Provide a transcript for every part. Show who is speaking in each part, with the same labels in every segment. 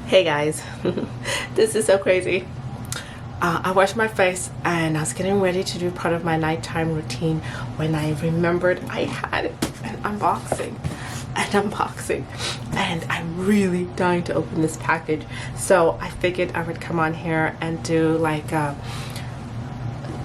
Speaker 1: Hey guys, this is so crazy. I washed my face and I was getting ready to do part of my nighttime routine when I remembered I had an unboxing. And I'm really dying to open this package. So I figured I would come on here and do like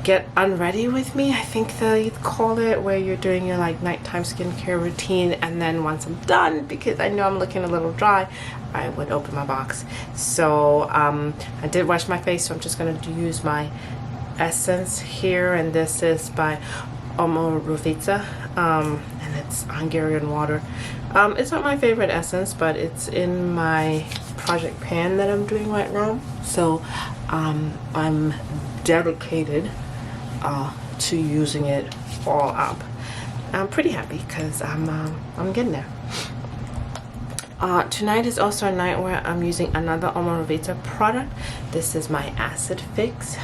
Speaker 1: get unready with me, I think they call it, where you're doing your like nighttime skincare routine, and then once I'm done, because I know I'm looking a little dry, I would open my box. So I did wash my face, so I'm just going to use my essence here, and this is by Wapity, and it's Hungarian water. It's not my favorite essence, but it's in my project pan that I'm doing right now, so I'm dedicated to using it all up. I'm pretty happy because I'm getting there. Tonight is also a night where I'm using another Wapity product. This is my acid fix.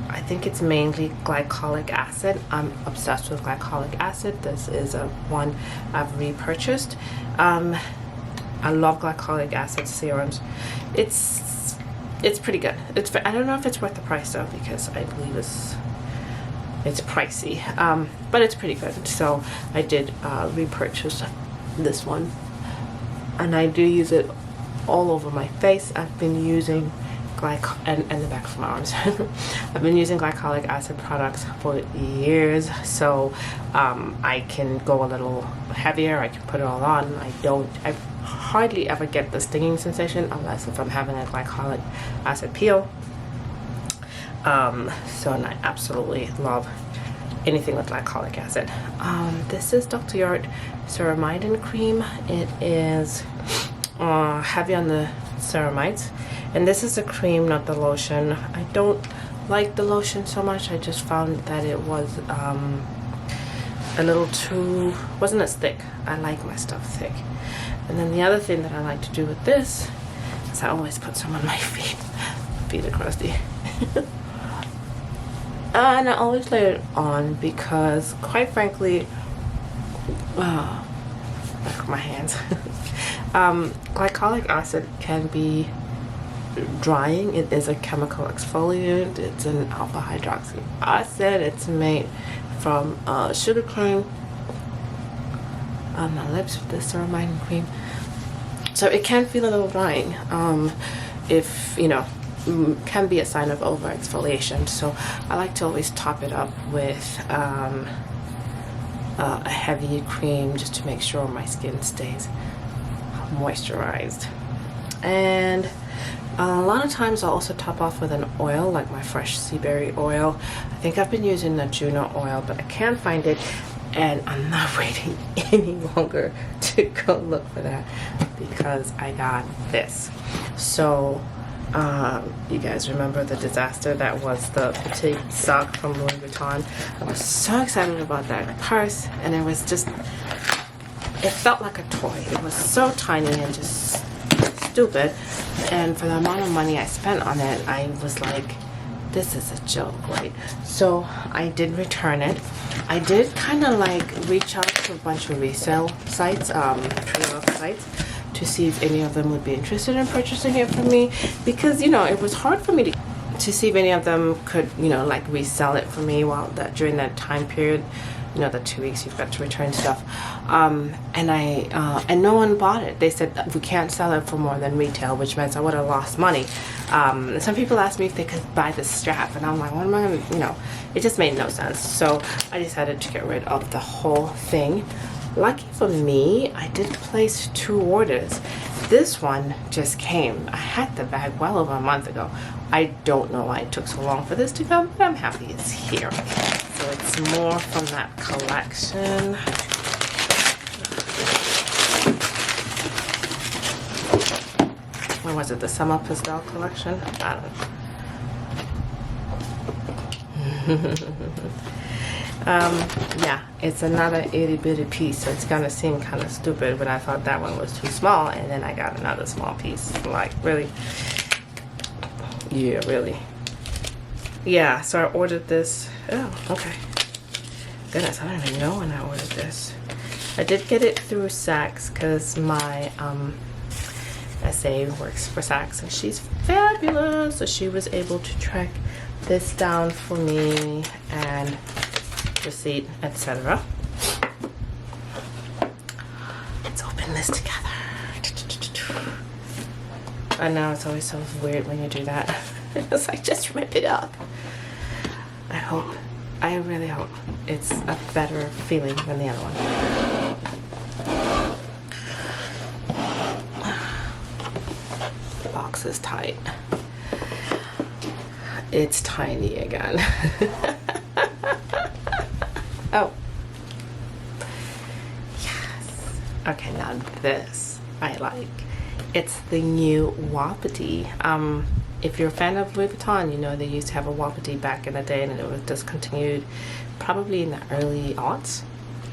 Speaker 1: I think it's mainly glycolic acid. I'm obsessed with glycolic acid. This is a one I've repurchased. I love glycolic acid serums. It's pretty good. I don't know if it's worth the price though, because I believe it's pricey, but it's pretty good. So I did repurchase this one, and I do use it all over my face. I've been using and the back of my arms. I've been using glycolic acid products for years, so I can go a little heavier. I can put it all on. I hardly ever get the stinging sensation unless if I'm having a glycolic acid peel. So and I absolutely love anything with glycolic acid. This is Dr. Yart ceramide cream. It is heavy on the ceramides, and this is a cream, not the lotion. I don't like the lotion so much. I just found that it was a little too, wasn't as thick. I like my stuff thick. And then the other thing that I like to do with this is I always put some on my feet are crusty. And I always lay it on because, quite frankly, back of my hands, glycolic acid can be drying. It is a chemical exfoliant. It's an alpha hydroxy acid. It's made from sugar cane on my lips with this ceramide cream. So it can feel a little drying. If you know, can be a sign of over exfoliation. So I like to always top it up with a heavy cream just to make sure my skin stays moisturized. And a lot of times I'll also top off with an oil, like my fresh sea berry oil. I think I've been using the Juno oil, but I can't find it, and I'm not waiting any longer to go look for that because I got this. So you guys remember the disaster that was the Petit Sac from Louis Vuitton? I was so excited about that purse, and it was just, it felt like a toy. It was so tiny and just stupid, and for the amount of money I spent on it, I was like, this is a joke, right? So I did return it. I did kind of like reach out to a bunch of resale sites, pre-owned sites, to see if any of them would be interested in purchasing it from me, because you know it was hard for me to see if any of them could, you know, like resell it for me while that during that time period, you know, the 2 weeks you've got to return stuff. And no one bought it. They said we can't sell it for more than retail, which meant I would have lost money. Some people asked me if they could buy the strap, and I'm like, what am I gonna, you know, it just made no sense. So I decided to get rid of the whole thing. Lucky for me, I did place 2 orders. This one just came. I had the bag well over a month ago. I don't know why it took so long for this to come, but I'm happy it's here. So it's more from that collection. What was it? The Summer Pastel collection? I don't know. Yeah, it's another itty bitty piece, so it's gonna seem kind of stupid, but I thought that one was too small, and then I got another small piece. Like, really? Yeah, really. Yeah, so I ordered this. Oh, okay. Goodness, I don't even know when I ordered this. I did get it through Saks because my SA works for Saks, and she's fabulous. So she was able to track this down for me and receipt, etc. Let's open this together. I know it's always so weird when you do that. It's like, just rip it up. I really hope it's a better feeling than the other one. The box is tight. It's tiny again. Oh. Yes. Okay, now this I like. It's the new Wapity. If you're a fan of Louis Vuitton, you know they used to have a Wapity back in the day, and it was discontinued probably in the early aughts.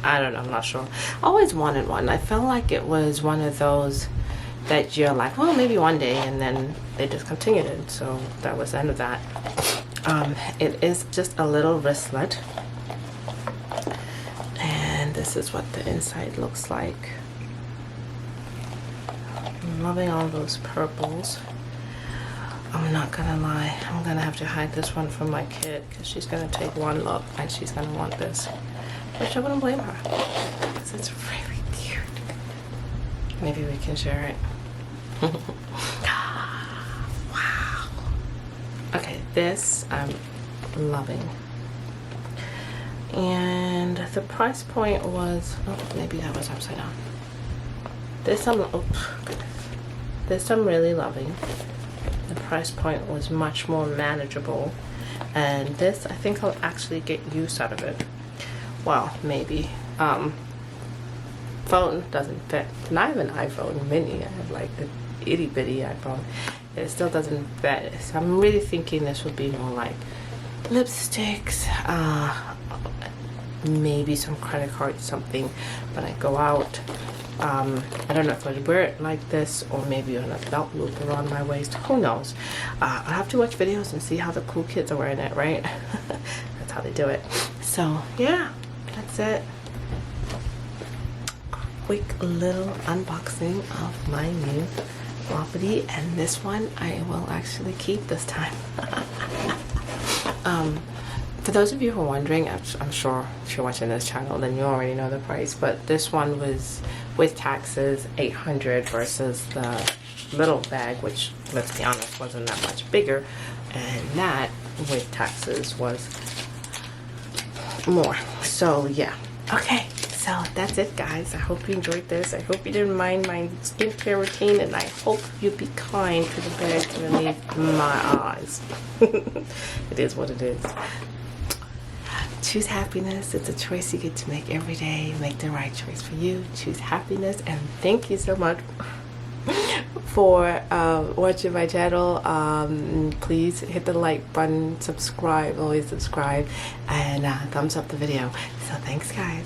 Speaker 1: I don't know, I'm not sure. I always wanted one. I felt like it was one of those that you're like, well, maybe one day, and then they discontinued it. So that was the end of that. It is just a little wristlet. And this is what the inside looks like. I'm loving all those purples. I'm not gonna lie, I'm gonna have to hide this one from my kid because she's gonna take one look and she's gonna want this. Which I wouldn't blame her because it's really cute. Maybe we can share it. Wow. Okay, this I'm loving. And the price point was, oh, maybe that was upside down. This I'm, oh goodness. This I'm really loving. The price point was much more manageable, and this I think I'll actually get use out of it. Well, maybe. Phone doesn't fit, and I have an iPhone mini. I have like the itty bitty iPhone. It still doesn't fit, so I'm really thinking this would be more like lipsticks, maybe some credit card, something when I go out. I don't know if I'd wear it like this or maybe on a belt loop around my waist. Who knows? I'll have to watch videos and see how the cool kids are wearing it, right? That's how they do it. So yeah, that's it. Quick little unboxing of my new Wapity, and this one I will actually keep this time. For those of you who are wondering, I'm sure if you're watching this channel then you already know the price, but this one was with taxes $800 versus the little bag, which, let's be honest, wasn't that much bigger, and that with taxes was more. So yeah, okay, so that's it guys. I hope you enjoyed this. I hope you didn't mind my skincare routine, and I hope you'd be kind to the bag underneath my eyes. It is what it is. Choose happiness. It's a choice you get to make every day. Make the right choice for you. Choose happiness. And thank you so much for watching my channel. Please hit the like button, subscribe, always subscribe, and thumbs up the video. So thanks guys.